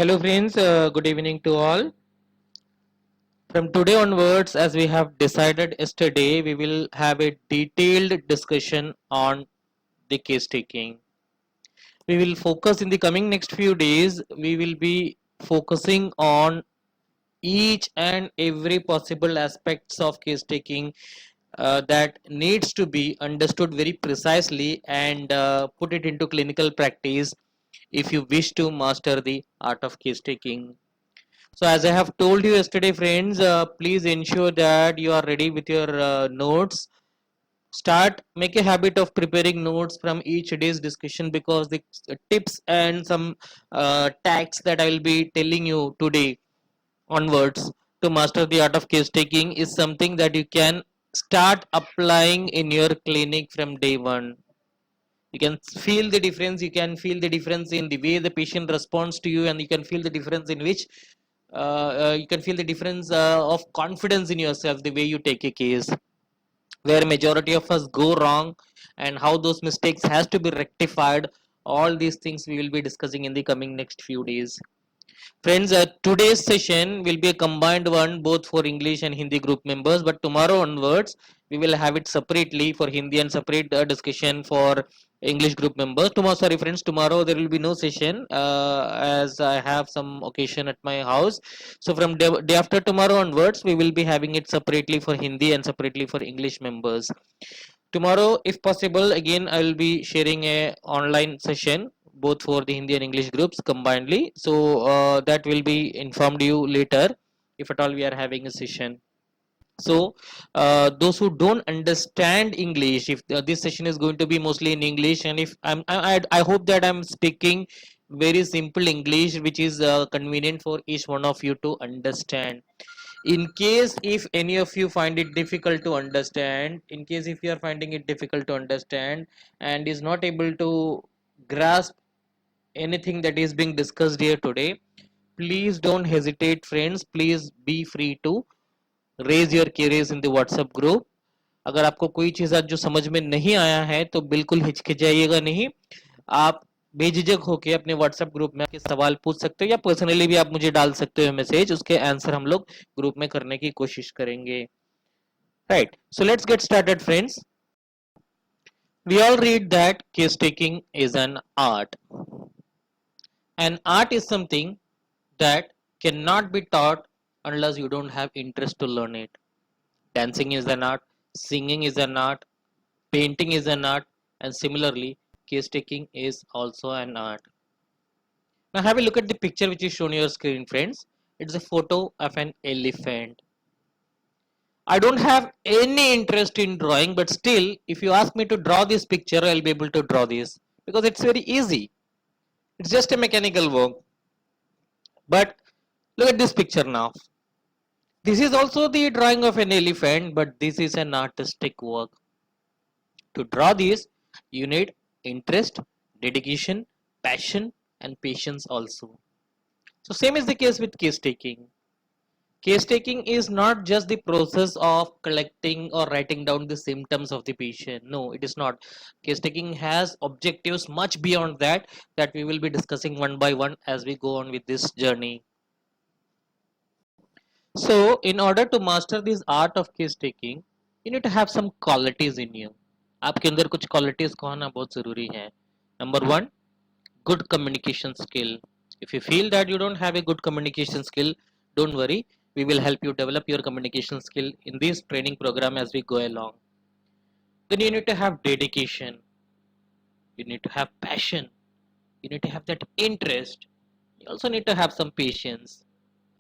Hello friends, good evening to all. From today onwards, as we have decided yesterday, we will have a detailed discussion on the case taking. We will focus in the coming next few days, we will be focusing on each and every possible aspects of case taking that needs to be understood very precisely and put it into clinical practice if you wish to master the art of case taking. So as I have told you yesterday, friends, please ensure that you are ready with your notes. Make a habit of preparing notes from each day's discussion, because the tips and some tags that I will be telling you today onwards to master the art of case taking is something that you can start applying in your clinic from day one. You can feel the difference. You can feel the difference in the way the patient responds to you, and you can feel the difference in which you can feel the difference of confidence in yourself, the way you take a case, where majority of us go wrong and how those mistakes has to be rectified. All these things we will be discussing in the coming next few days. Friends, today's session will be a combined one both for English and Hindi group members, but tomorrow onwards we will have it separately for Hindi and separate discussion for English group members. Tomorrow, sorry friends, tomorrow there will be no session as I have some occasion at my house. So from day after tomorrow onwards, we will be having it separately for Hindi and separately for English members. Tomorrow, if possible, again I will be sharing a online session both for the Hindi and English groups combinedly, so that will be informed you later if at all we are having a session. So those who don't understand English, if this session is going to be mostly in English, and if I hope that I'm speaking very simple English which is convenient for each one of you to understand. In case if any of you find it difficult to understand, in case if you are finding it difficult to understand and is not able to grasp anything that is being discussed here today, please don't hesitate friends, please be free to raise your queries in the WhatsApp group. अगर आपको कोई चीज आज जो समझ में नहीं आया है तो बिल्कुल हिचकिचाइएगा नहीं, आप बेझिझक होके अपने व्हाट्सएप ग्रुप में आपके सवाल पूछ सकते हो, या पर्सनली भी आप मुझे डाल सकते हो मैसेज, उसके आंसर हम लोग ग्रुप में करने की कोशिश करेंगे. Right, so let's get started friends. We all read that case taking is an art. An art is something that cannot be taught unless you don't have interest to learn it. Dancing is an art, singing is an art, painting is an art, and similarly, case taking is also an art. Now have a look at the picture which is shown on your screen, friends. It's a photo of an elephant. I don't have any interest in drawing, but still, if you ask me to draw this picture, I'll be able to draw this because it's very easy. It's just a mechanical work. But look at this picture now. This is also the drawing of an elephant, but this is an artistic work. To draw this, you need interest, dedication, passion, and patience also. So same is the case with case taking. Case taking is not just the process of collecting or writing down the symptoms of the patient. No, it is not. Case taking has objectives much beyond that we will be discussing one by one as we go on with this journey. So in order to master this art of case taking, you need to have some qualities in you. आपके अंदर कुछ qualities को होना बहुत जरूरी है. Number one, good communication skill. If you feel that you don't have a good communication skill, don't worry, we will help you develop your communication skill in this training program as we go along. Then you need to have dedication, you need to have passion, you need to have that interest, you also need to have some patience,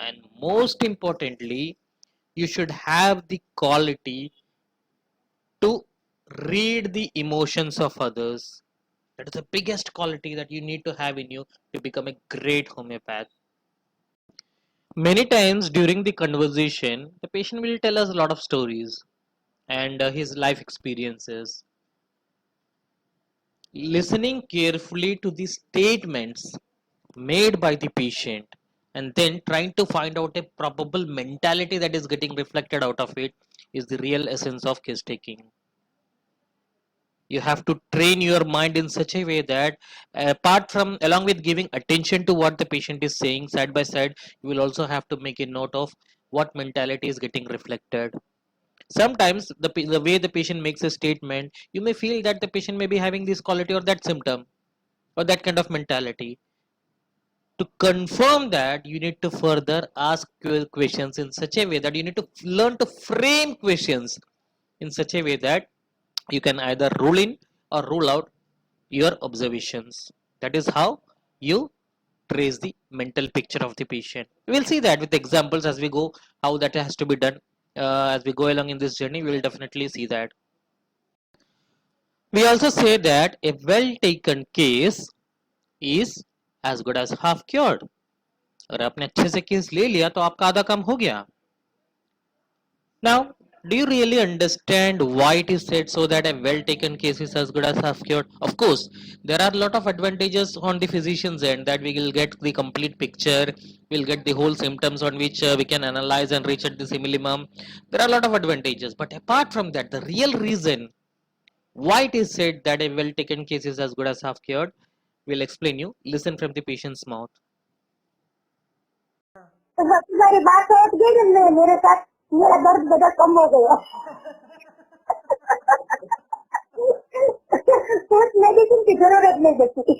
and most importantly, you should have the quality to read the emotions of others. That is the biggest quality that you need to have in you to become a great homeopath. Many times during the conversation, the patient will tell us a lot of stories and his life experiences. Listening carefully to the statements made by the patient and then trying to find out a probable mentality that is getting reflected out of it is the real essence of case taking. You have to train your mind in such a way that apart from along with giving attention to what the patient is saying side by side, you will also have to make a note of what mentality is getting reflected. Sometimes the way the patient makes a statement, you may feel that the patient may be having this quality or that symptom or that kind of mentality. To confirm that, you need to further ask questions in such a way that you need to learn to frame questions in such a way that you can either rule in or rule out your observations. That is how you trace the mental picture of the patient. We will see that with examples as we go, how that has to be done. As we go along in this journey, we will definitely see that. We also say that a well taken case is as good as half cured. अगर आपने अच्छे से case ले लिया तो आपका आधा काम हो गया. Now, do you really understand why it is said so that a well taken case is as good as half cured? Of course, there are a lot of advantages on the physician's end, that we will get the complete picture, we'll get the whole symptoms on which we can analyze and reach at the minimum. There are a lot of advantages, but apart from that, the real reason why it is said that a well taken case is as good as half cured, we'll explain you. Listen from the patient's mouth. तो तुम्हारी बात हट गई जब मेरे साथ मेरा दर्द बड़ा कम हो गया. कुछ मेडिसिन की जरूरत नहीं बची.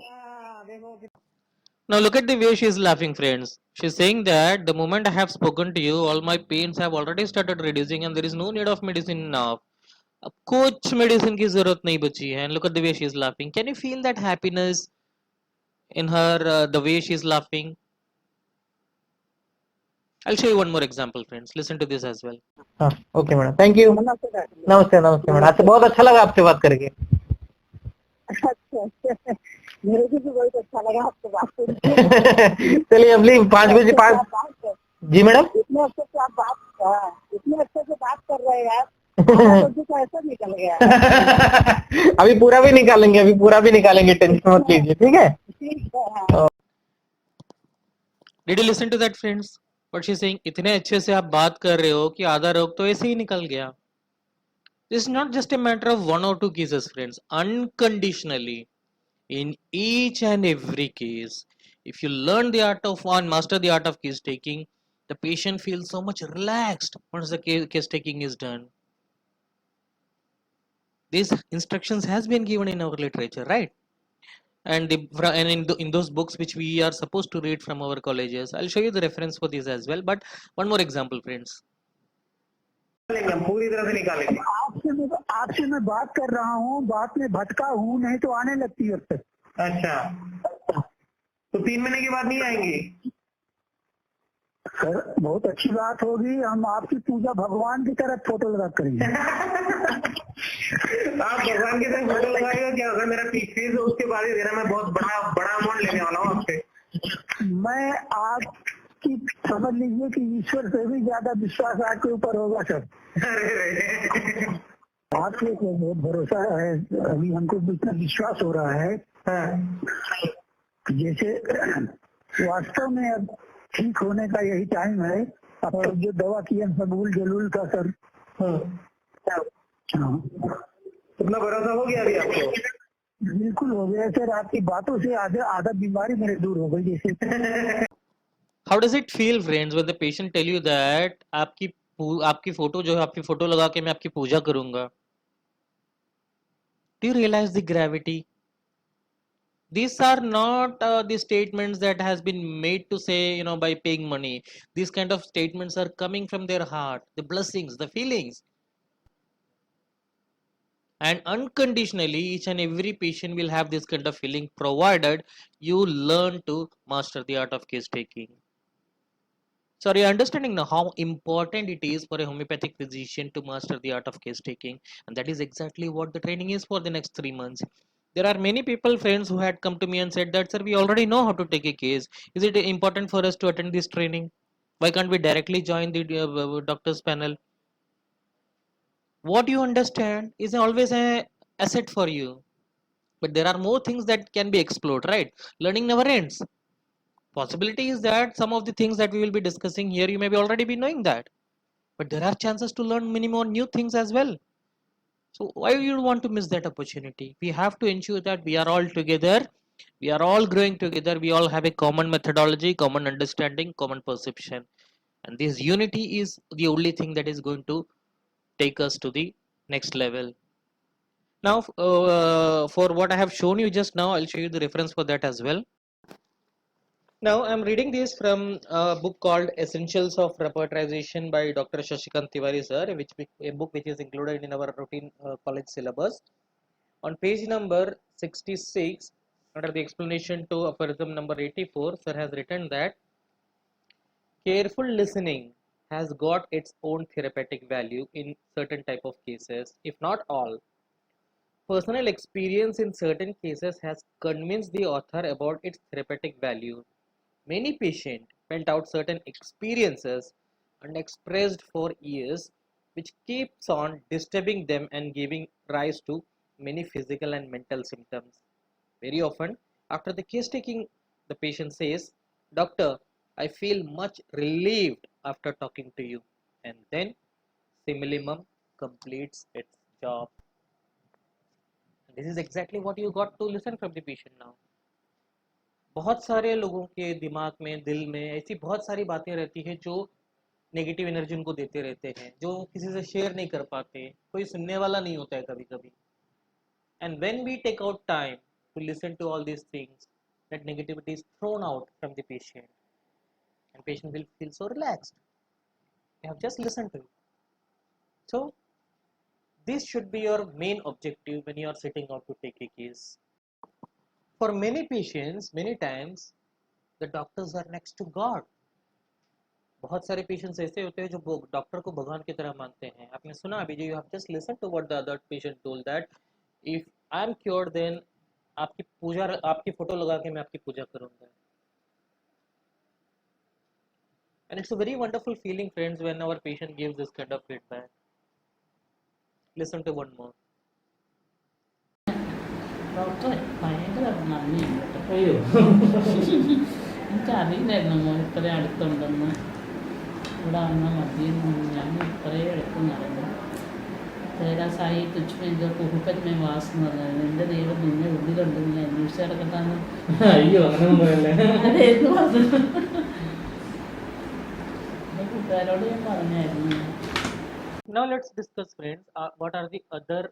Now look at the way she is laughing, friends. She is saying that the moment I have spoken to you, all my pains have already started reducing and there is no need of medicine now. अब कुछ medicine की जरूरत नहीं बची है. And look at the way she is laughing. Can you feel that happiness in her, the way she is laughing? I'll show you one more example, friends. Listen to this as well. हाँ okay madam, thank you. नमस्ते नमस्ते madam, आपसे बहुत अच्छा लगा आपसे बात करके. मेरे को भी बहुत अच्छा लगा आपसे बात करके. चलिए अगली 5 बजे 5. जी मैडम. इतने अच्छे से आप इतने अच्छे से बात कर रहे हैं यार. तो ऐसा निकल गया. अभी पूरा भी निकालेंगे, टेंशन मत लीजिए, ठीक है. ठीक है. Did you listen to that, friends? What she's saying, इतने अच्छे से आप बात कर रहे हो कि आधा रोग तो ऐसे ही निकल गया. This is not just a matter of 1 or 2 cases, friends. Unconditionally, in each and every case, if you learn the art of and master the art of case taking, the patient feels so much relaxed once the case taking is done. These instructions has been given in our literature, right? And in those books which we are supposed to read from our colleges. I'll show you the reference for this as well. But one more example, friends. पूरी तरह से निकालेंगे. आपसे मैं बात कर रहा हूँ, बात में भटका हूँ, नहीं तो आने लगती है फिर. अच्छा, तो 3 महीने के बाद नहीं आएंगे. सर बहुत अच्छी बात होगी. हम आपकी पूजा भगवान की तरह फोटो लगा करेंगे. आप भगवान की तरह फोटो लगाइएगा. क्या अगर मेरा फीस है उसके बाद ही देना. मैं बहुत बड़ा अमाउंट लेने वाला हूँ आपसे. मैं आपकी समझ लीजिए कि ईश्वर से भी ज्यादा विश्वास आपके ऊपर होगा सर. आपके ऊपर बहुत भरोसा है. अभी हमको इतना विश्वास हो रहा है. जैसे वास्तव में अब ठीक होने का यही टाइम है. अब तो जो दवा की है सबूल जलूल का सर. कितना भरोसा हो गया अभी आपको? बिल्कुल हो गया सर. आपकी बातों से आधा बीमारी मेरे दूर हो गई जैसे. How does it feel, friends, when the patient tell you that आपकी फोटो जो है, आपकी फोटो लगा के मैं आपकी पूजा करूंगा? Do you realize the gravity? These are not the statements that has been made to say, by paying money. These kind of statements are coming from their heart, the blessings, the feelings. And unconditionally, each and every patient will have this kind of feeling, provided you learn to master the art of case taking. So are you understanding now how important it is for a homeopathic physician to master the art of case taking? And that is exactly what the training is for the next 3 months. There are many people, friends, who had come to me and said that, sir, we already know how to take a case. Is it important for us to attend this training? Why can't we directly join the doctor's panel? What you understand is always an asset for you. But there are more things that can be explored, right? Learning never ends. Possibility is that some of the things that we will be discussing here, you may be already be knowing that. But there are chances to learn many more new things as well. So why you want to miss that opportunity? We have to ensure that we are all together, we are all growing together, we all have a common methodology, common understanding, common perception. And this unity is the only thing that is going to take us to the next level. Now, for what I have shown you just now, I'll show you the reference for that as well. Now, I'm reading this from a book called Essentials of Repertorization by Dr. Shashikant Tiwari sir, a book which is included in our routine college syllabus. On page number 66, under the explanation to aphorism number 84, sir has written that careful listening has got its own therapeutic value in certain type of cases, if not all. Personal experience in certain cases has convinced the author about its therapeutic value. Many patients felt out certain experiences unexpressed for years, which keeps on disturbing them and giving rise to many physical and mental symptoms. Very often, after the case taking, the patient says, Doctor, I feel much relieved after talking to you. And then, similimum completes its job. And this is exactly what you got to listen from the patient now. बहुत सारे लोगों के दिमाग में, दिल में ऐसी बहुत सारी बातें रहती है जो नेगेटिव एनर्जी उनको देते रहते हैं, जो किसी से शेयर नहीं कर पाते, कोई सुनने वाला नहीं होता है कभी कभी. And when we take out time to listen to all these things, that negativity is thrown out from the patient, and patient will feel so relaxed. You have just listened to it. So this should be your main objective when you are sitting out to take a case. For many patients, many times the doctors are next to God. बहुत सारे patients ऐसे होते हैं जो doctor को भगवान की तरह मानते हैं. आपने सुना अभी जो, you have just listen to what the other patient told that if I am cured then आपकी पूजा, आपकी फोटो लगा के मैं आपकी पूजा करूंगा. And it's a very wonderful feeling, friends, when our patient gives this kind of feedback. Listen to one more. ഡോക്ടറെ ഭയങ്കര നന്ദിയുണ്ട് കേട്ടോ. അയ്യോ എനിക്കറിയില്ലായിരുന്നു മോൻ ഇത്രയും അടുത്തുണ്ടെന്ന്. ഇവിടെ വന്നാൽ മതിയെന്ന് ഞാൻ ഇത്രയും അടുത്തെന്ന് അറിയുന്നു. तेरा साई तुझ में जो कुहुकत में वास എന്ന് പറഞ്ഞത് എൻ്റെ ദൈവം നിന്നെ ഉള്ളിലുണ്ടെന്ന് ഞാൻ അന്വേഷിച്ച് കിടക്കട്ടാന്ന്. അയ്യോ അങ്ങനെ പറയല്ലേ. അതെന്ന് പറഞ്ഞു എൻ്റെ കൂട്ടുകാരോട് ഞാൻ പറഞ്ഞായിരുന്നു. Now let's discuss, friends, what are the other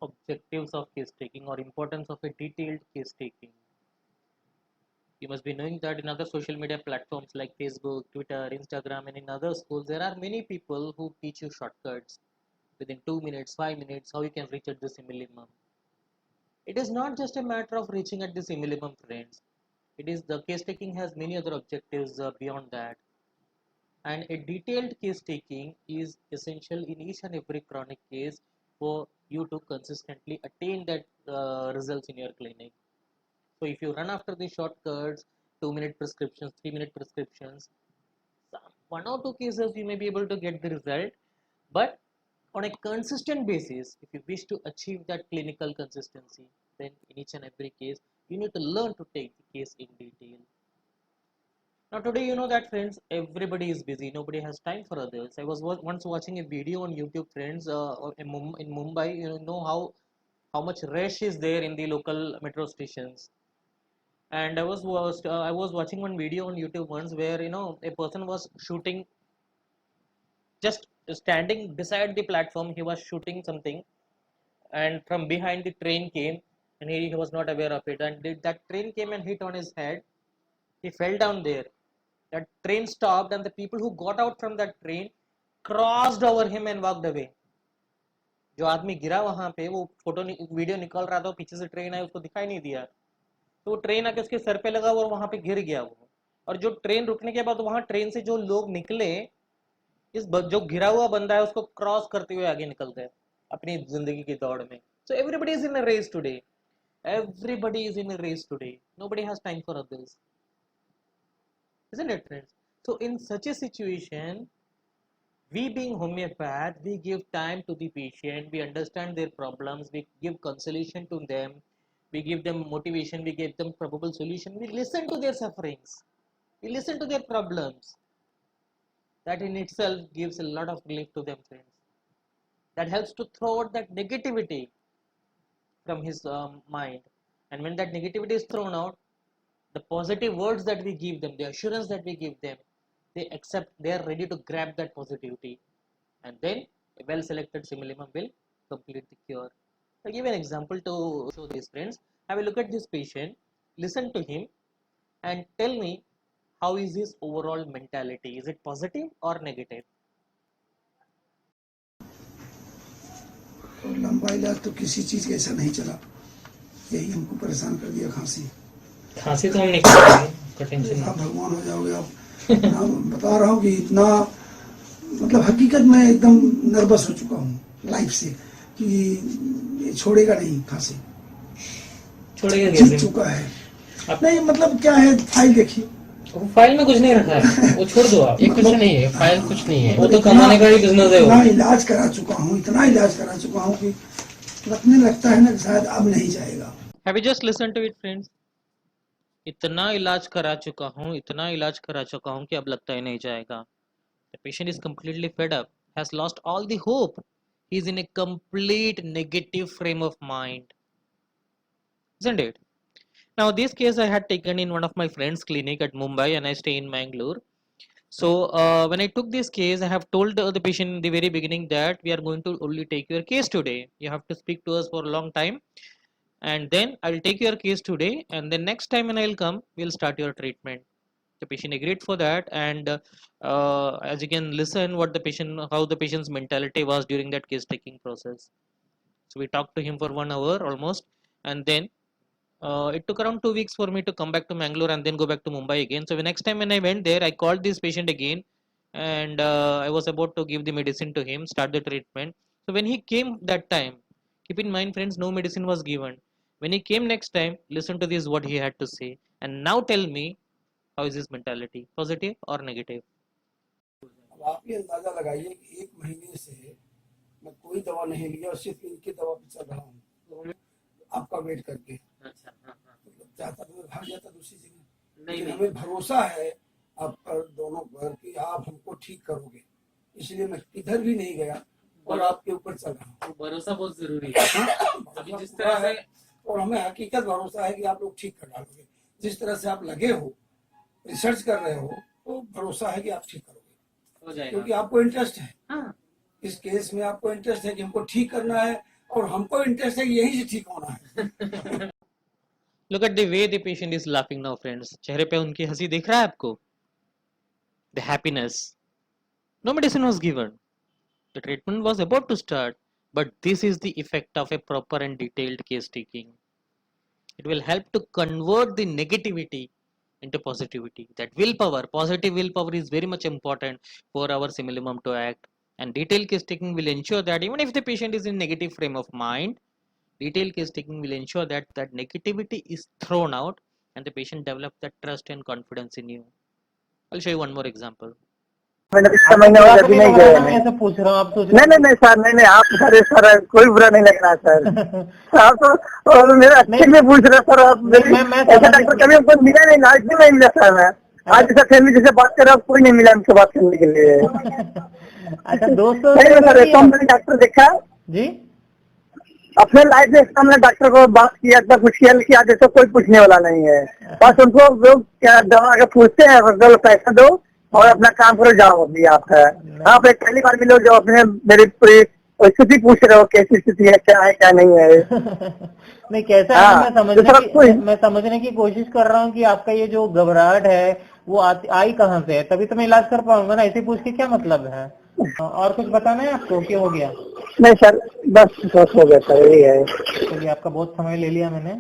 objectives of case taking or importance of a detailed case taking. You must be knowing that in other social media platforms like Facebook, Twitter, Instagram, and in other schools, there are many people who teach you shortcuts within 2 minutes, 5 minutes, how you can reach at the simillimum. It is not just a matter of reaching at the simillimum, friends. It is the case taking has many other objectives beyond that. And a detailed case taking is essential in each and every chronic case for you to consistently attain that results in your clinic. So if you run after the shortcuts, 2-minute prescriptions, 3-minute prescriptions, one or two cases you may be able to get the result, but on a consistent basis, if you wish to achieve that clinical consistency, then in each and every case you need to learn to take the case in detail. Now today, you know that, friends, everybody is busy, nobody has time for others. I was once watching a video on YouTube, friends, in Mumbai. You know how much rush is there in the local metro stations. And I was watching one video on YouTube once where, you know, a person was shooting, just standing beside the platform, he was shooting something, and from behind the train came, and he was not aware of it, and that train came and hit on his head. He fell down there. That train stopped, and the people who got out from that train crossed over him and walked away. जो आदमी गिरा वहां पे, वो photo video निकल रहा था, पीछे से ट्रेन आई, उसको दिखाई नहीं दिया, तो वो ट्रेन आके उसके सर पे लगा और वहां पे गिर गया वो. और जो ट्रेन रुकने के बाद वहां ट्रेन से जो लोग निकले, इस जो गिरा हुआ बंदा है उसको क्रॉस करते हुए आगे निकल गए अपनी जिंदगी की दौड़ में. So everybody is in a race today. Everybody is in a race today. Nobody has time for others. Isn't it, friends? So in such a situation, we being homeopath, we give time to the patient, we understand their problems, we give consolation to them, we give them motivation, we give them probable solution, we listen to their sufferings, we listen to their problems. That in itself gives a lot of relief to them, friends. that helps to throw out that negativity from his mind. And when that negativity is thrown out, the positive words that we give them, the assurance that we give them, they accept, they are ready to grab that positivity, and then a well selected simillimum will complete the cure. I'll give an example to show these friends. Have a look at this patient, listen to him, and tell me how is his overall mentality. Is it positive or negative? और लंबा इलाज तो किसी चीज का ऐसा नहीं चला, यही हमको परेशान कर दिया, खांसी। खांसी तो हम नहीं कर रहे हैं, टेंशन आप भगवान हो जाओगे आप। मैं बता रहा हूँ कि इतना मतलब हकीकत में एकदम नर्वस हो चुका हूँ लाइफ से कि ये छोड़ेगा नहीं, खांसी छोड़ेगा जीत चुका है। नहीं मतलब क्या है, फाइल देखिए, फाइल में कुछ नहीं रखा है, वो छोड़ दो आप, ये कुछ नहीं है, फाइल कुछ नहीं है, वो तो कमाने का ही बिजनेस है। इतना इलाज करा चुका हूँ, इतना इलाज करा चुका हूँ कि लगने लगता है ना कि शायद अब नहीं जाएगा। Have you just listened to it, friends? इतना इलाज करा चुका हूँ, इतना इलाज करा चुका हूँ कि अब लगता ही नहीं जाएगा. The patient is completely fed up, has lost all the hope. He is in a complete negative frame of mind, isn't it? Now, this case I had taken in one of my friend's clinic at Mumbai, and I stay in Mangalore. So, when I took this case, I have told the patient in the very beginning that we are going to only take your case today. You have to speak to us for a long time, and then I'll take your case today, and then next time when I'll come, we'll start your treatment. The patient agreed for that, and as you can listen what the patient, how the patient's mentality was during that case taking process. So we talked to him for 1 hour almost, and then it took around 2 weeks for me to come back to Mangalore and then go back to Mumbai again. So the next time when I went there, I called this patient again, and I was about to give the medicine to him, start the treatment. So when he came that time, keep in mind friends, no medicine was given. When he came next time, listen to this what he had to say, and now tell me how is his mentality, positive or negative? अब आप ये अंदाजा लगाइए कि 1 महीने से मैं कोई दवा नहीं लिया और सिर्फ इनकी दवा पे चल रहा हूँ आपका वेट करके। अच्छा, हाँ, हाँ। चाहता तो मैं भाग जाता दूसरी जगह, नहीं, लेकिन नहीं। हमें भरोसा है आप पर दोनों पर कि आप हमको ठीक करोगे, इसलिए मैं किधर भी नहीं गया और आपके ऊपर चल रहा हूँ। भरोसा बहुत जरूरी है। अभी जिस तरह से, और हमें हकीकत भरोसा है कि आप लोग ठीक कर डालोगे, जिस तरह से आप लगे हो, रिसर्च कर रहे हो, तो भरोसा है कि आप ठीक करोगे, हो जाएगा। क्योंकि आपको इंटरेस्ट है। हाँ। इस केस में आपको इंटरेस्ट है कि हमको ठीक करना है, और हमको इंटरेस्ट है कि यहीं से ठीक होना है। Look at the way the patient is laughing now, friends. चेहरे पे उनकी हंसी दिख रहा है आपको? The happiness. No medicine was given. The treatment was about to start, but this is the effect of a proper and detailed case taking. It will help to convert the negativity into positivity. That willpower, positive willpower is very much important for our simillimum to act. And detailed case taking will ensure that even if the patient is in negative frame of mind, detailed case taking will ensure that that negativity is thrown out and the patient develops that trust and confidence in you. I'll show you one more example. मैंने पिछले महीने वाला भी नहीं गया। मैं ऐसे पूछ रहा हूँ, आप सोच नहीं सर, नहीं आप सर कोई बुरा नहीं लग रहा सर। आप तो मेरे अच्छे में पूछ रहे सर, आप ऐसा डॉक्टर कभी हमको मिला नहीं, आज भी नहीं मिला सर। मैं आज सर फैमिली से बात कर रहा हूँ, कोई नहीं मिला हमसे बात करने के लिए। अच्छा दोस्तों, सर एक मैंने डॉक्टर देखा जी, अपने लाइफ में इसका मैंने डॉक्टर को बात किया था, कुछ किया, लेकिन आज ऐसा कोई पूछने वाला नहीं है। बस उनको लोग क्या दवा अगर पूछते हैं, पैसा दो और अपना काम करो, जाओ अभी आप है। आप एक पहली बार मिलो जो अपने मेरी पूरी स्थिति पूछ रहे हो, कैसी स्थिति है, क्या है क्या नहीं है। नहीं कैसा है, मैं समझने की कोशिश कर रहा हूँ कि आपका ये जो घबराहट है वो आई कहाँ से है, तभी तो मैं इलाज कर पाऊंगा ना। ऐसे पूछ के क्या मतलब है? और कुछ बताना है आपको, क्या हो गया? नहीं सर, बस हो गया सर, यही है। चलिए, आपका बहुत समय ले लिया मैंने।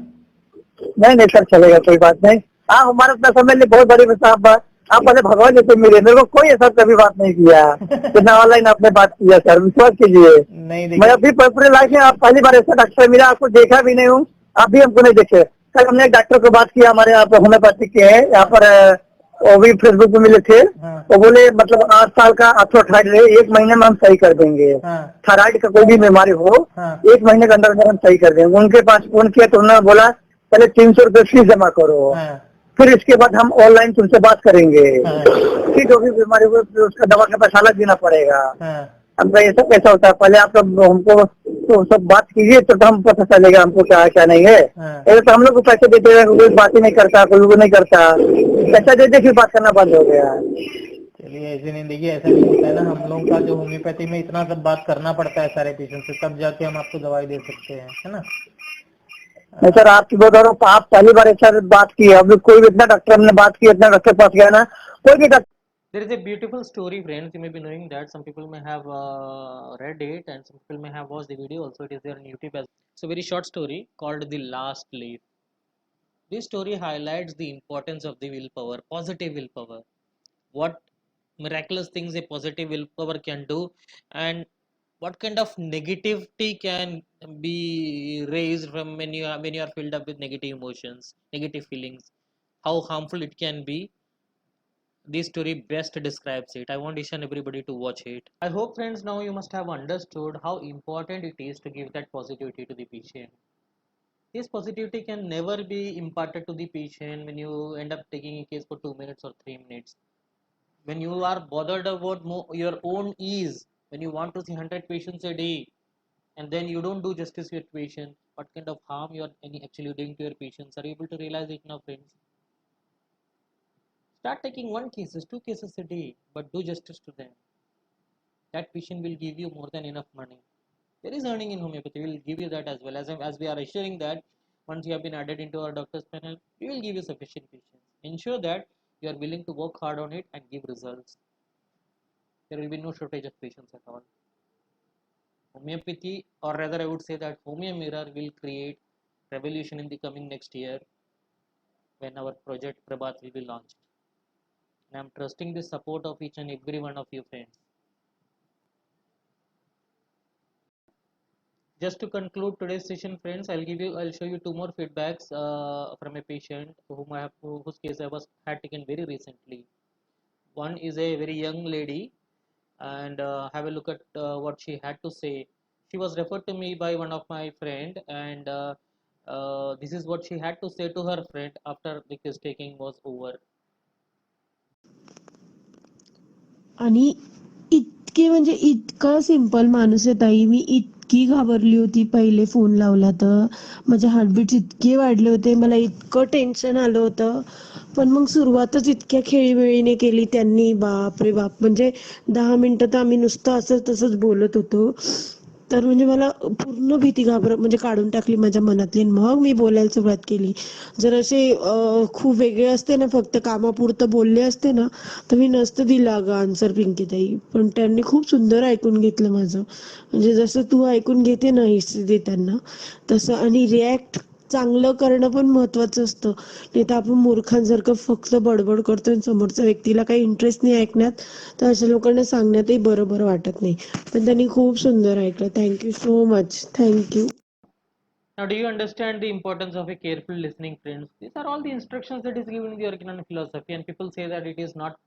नहीं सर, चलेगा, कोई बात नहीं। हाँ, हमारा अपना समय ले, बहुत बड़ी बात। आप पहले भगवान जैसे मिले, मेरे को कोई ऐसा कभी बात नहीं किया कि ना ऑनलाइन आपने बात किया सर, विश्वास कीजिए। नहीं मैं अभी पूरे लाइफ में आप पहली बार ऐसा डॉक्टर मिला, आपको देखा भी नहीं हूँ, आप भी हमको नहीं देखे। कल हमने एक डॉक्टर को बात किया, हमारे यहाँ पर होम्योपैथिक के है यहाँ पर, वो भी फेसबुक पे मिले थे। तो बोले मतलब 8 साल का आर्थोथाइड है, 1 महीने में हम सही कर देंगे। थायराइड का कोई भी बीमारी हो, 1 महीने के अंदर अंदर हम सही कर देंगे। उनके पास फोन किया तो उन्होंने बोला पहले 300 रुपये फीस जमा करो, फिर इसके बाद हम ऑनलाइन तुमसे बात करेंगे। ठीक होगी बीमारी को, उसका दवा का पैसा अलग देना पड़ेगा। अब ये सब कैसा होता है, पहले आप सब हमको तो सब बात कीजिए तो हम पता चलेगा हमको क्या है क्या नहीं है। ऐसे तो हम लोग को पैसे देते हैं, कोई बात ही नहीं करता, कोई वो नहीं करता, पैसा दे दे फिर बात करना बंद हो गया। चलिए ऐसे नहीं, देखिए ऐसा नहीं होता है ना, हम लोगों का जो होम्योपैथी में इतना सब बात करना पड़ता है सारे पेशेंट से, तब जाके हम आपको दवाई दे सकते हैं, है ना। नहीं सर, आपकी बता रहा हूँ, आप पहली बार ऐसा बात की है, अभी कोई भी इतना डॉक्टर हमने बात की, इतना डॉक्टर पास गया ना, कोई भी doctor. There is a beautiful story, friends. You may be knowing that. Some people may have read it, and some people may have watched the video. Also, it is there on YouTube as well. It's a very short story called "The Last Leaf." This story highlights the importance of the willpower, positive willpower. What miraculous things a positive willpower can do, and what kind of negativity can be raised from when you are filled up with negative emotions, negative feelings. How harmful it can be. This story best describes it. I want each and everybody to watch it. I hope, friends, now you must have understood how important it is to give that positivity to the patient. This positivity can never be imparted to the patient when you end up taking a case for 2 minutes or 3 minutes. When you are bothered about your own ease, when you want to see 100 patients a day, and then you don't do justice to your patient, what kind of harm you are actually doing to your patients? Are you able to realize it now, friends? Start taking 1 cases, 2 cases a day, but do justice to them. That patient will give you more than enough money. There is earning in homeopathy. We will give you that as well. As we are assuring that once you have been added into our doctor's panel, we will give you sufficient patients. Ensure that you are willing to work hard on it and give results. There will be no shortage of patients at all. Homeopathy, or rather I would say that Homeo Mirror will create revolution in the coming next year when our project Prabhat will be launched. And I am trusting the support of each and every one of you, friends. Just to conclude today's session, friends, I'll show you two more feedbacks from a patient whose case I had taken very recently. One is a very young lady, and have a look at what she had to say. She was referred to me by one of my friend, and this is what she had to say to her friend after the case taking was over. आणि इतके म्हणजे इतका simple माणूस आहे ताई, मी इतकी घाबरली होती पहिले फोन लावला तर. माझे हार्टबीट्स इतके वाढले होते, मला इतकं टेन्शन आलं होतं. पण मग सुरुवातच इतक्या खेळीमेळीने केली त्यांनी, बाप रे बाप. म्हणजे 10 मिनिटं तर आम्ही नुसतं असंच तसंच बोलत होतो. तर म्हणजे मला पूर्ण भीती म्हणजे काढून टाकली माझ्या मनातली. मग मी बोलायला सुरुवात केली. जर असे खूप वेगळे असते ना, फक्त कामापुरतं बोलले असते ना, तर मी नसतं दिलं अगं आन्सर पिंकीताई. पण त्यांनी खूप सुंदर ऐकून घेतलं माझं. म्हणजे जसं तू ऐकून घेते ना हिस्ट्री देताना तसं, आणि रिॲक्ट चांगलं करणं पण महत्वाचं असतं. नाही तर आपण मूर्खांसारखं फक्त बडबड करतो आणि समोरच्या व्यक्तीला काही इंटरेस्ट नाही ऐकण्यात, तर अशा लोकांना सांगण्यातही बरोबर वाटत नाही. पण त्यांनी खूप सुंदर ऐकलं. Thank you so much. Thank you. Now, do you understand the importance of a careful listening, friends? These are all the instructions that is given in the original philosophy, and people say that it is not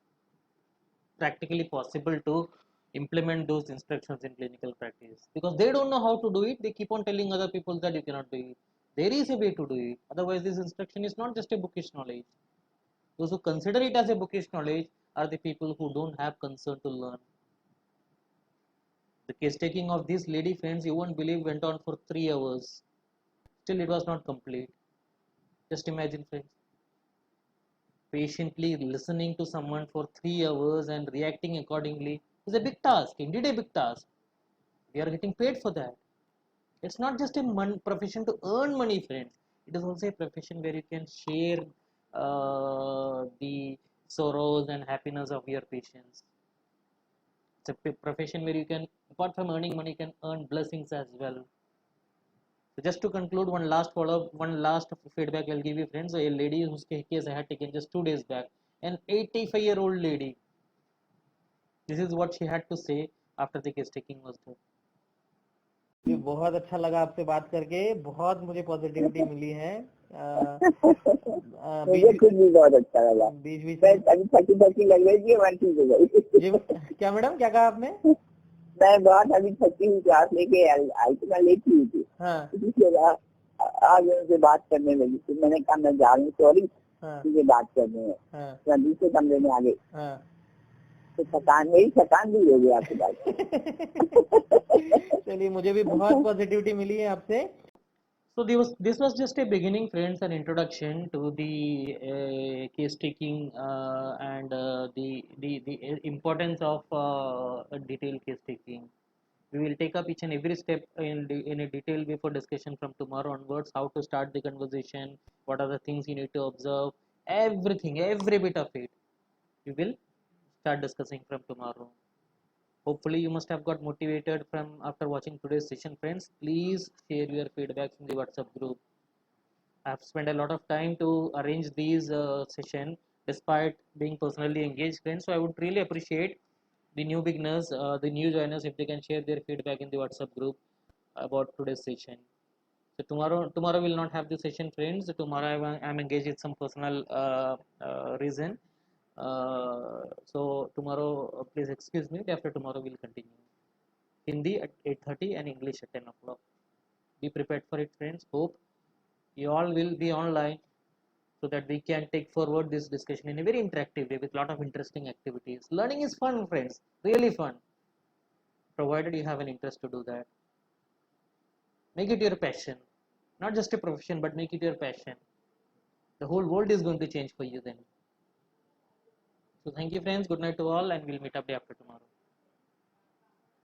practically possible to implement those instructions in clinical practice because they don't know how to do it. They keep on telling other people that you cannot do it. There is a way to do it. Otherwise, this instruction is not just a bookish knowledge. Those who consider it as a bookish knowledge are the people who don't have concern to learn. The case taking of this lady, friends, you won't believe, went on for 3 hours. Still, it was not complete. Just imagine, friends, patiently listening to someone for 3 hours and reacting accordingly is a big task, indeed a big task. We are getting paid for that. It's not just a profession to earn money, friends. It is also a profession where you can share the sorrows and happiness of your patients. It's a profession where you can, apart from earning money, you can earn blessings as well. So just to conclude, one last follow-up, one last feedback I'll give you, friends. A lady whose case I had taken just 2 days back, an 85-year-old lady. This is what she had to say after the case taking was done. ये बहुत अच्छा लगा आपसे बात करके, बहुत मुझे positivity मिली है। मुझे खुद भी बहुत अच्छा लगा। बीच बीच मैं अभी थकी थकी लग रही थी, मैं ठीक हो गई। ये क्या मैडम, क्या कहा आपने? मैं बहुत अभी थकी हुई, क्लास लेके आई थी, मैं लेटी हुई थी। हाँ इसलिए आज उनसे बात करने लगी थी। मैंने कहा मैं जा रही हूँ, सॉरी, हाँ मुझे बात करनी है। हाँ मैं दूसरे कमरे में आ गई। हाँ तो थकान मेरी थकान भी हो गई आपकी बात चलिए, मुझे भी बहुत पॉजिटिविटी मिली है आपसे। So this was just a beginning, friends, an introduction to the case taking and the importance of detailed case taking. We will take up each and every step in a detailed way for discussion from tomorrow onwards. How to start the conversation, what are the things you need to observe, everything, every bit of it. We will start discussing from tomorrow. Hopefully you must have got motivated from after watching today's session, friends. Please share your feedbacks in the WhatsApp group. I have spent a lot of time to arrange these session despite being personally engaged, friends. So I would really appreciate the new beginners, the new joiners, if they can share their feedback in the WhatsApp group about today's session. So tomorrow will not have the session, friends. Tomorrow I'm engaged with some personal reason. So tomorrow, please excuse me. After tomorrow we'll continue. Hindi at 8:30 and English at 10 o'clock. Be prepared for it, friends. Hope you all will be online so that we can take forward this discussion in a very interactive way with a lot of interesting activities. Learning is fun, friends. Really fun. Provided you have an interest to do that. Make it your passion. Not just a profession, but make it your passion. The whole world is going to change for you then. So thank you, friends. Good night to all, and we'll meet up day after tomorrow.